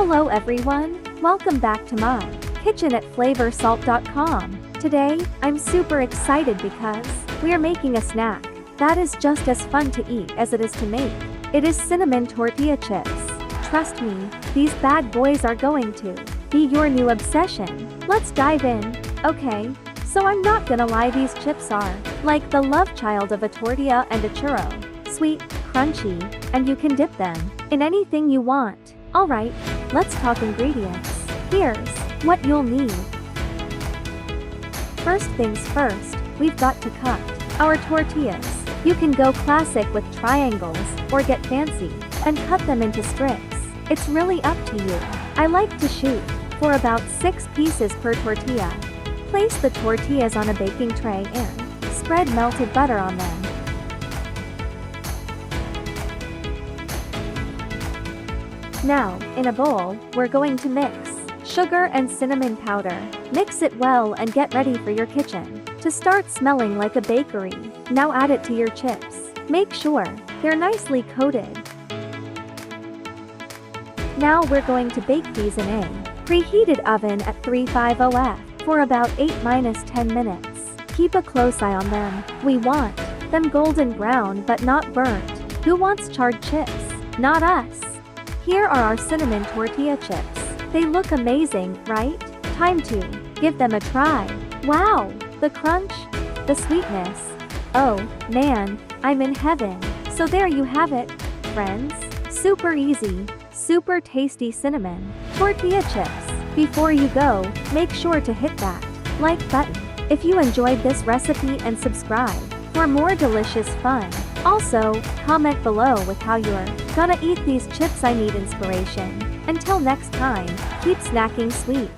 Hello everyone, welcome back to my kitchen at flavorsalt.com. Today, I'm super excited because we are making a snack that is just as fun to eat as it is to make. It is cinnamon tortilla chips. Trust me, these bad boys are going to be your new obsession. Let's dive in. Okay, so I'm not gonna lie, these chips are like the love child of a tortilla and a churro. Sweet, crunchy, and you can dip them in anything you want. Alright, let's talk ingredients. Here's what you'll need. First things first, we've got to cut our tortillas. You can go classic with triangles, or get fancy and cut them into strips. It's really up to you. I like to shoot for about 6 pieces per tortilla. Place the tortillas on a baking tray and spread melted butter on them. Now, in a bowl, we're going to mix sugar and cinnamon powder. Mix it well and get ready for your kitchen to start smelling like a bakery. Now add it to your chips. Make sure they're nicely coated. Now we're going to bake these in a preheated oven at 350F for about 8-10 minutes. Keep a close eye on them. We want them golden brown but not burnt. Who wants charred chips? Not us. Here are our cinnamon tortilla chips. They look amazing, right? Time to give them a try. Wow, the crunch, the sweetness. Oh, man, I'm in heaven. So there you have it, friends. Super easy, super tasty cinnamon tortilla chips. Before you go, make sure to hit that like button if you enjoyed this recipe and subscribe for more delicious fun. Also, comment below with how you're gonna eat these chips. I need inspiration. Until next time, keep snacking sweet.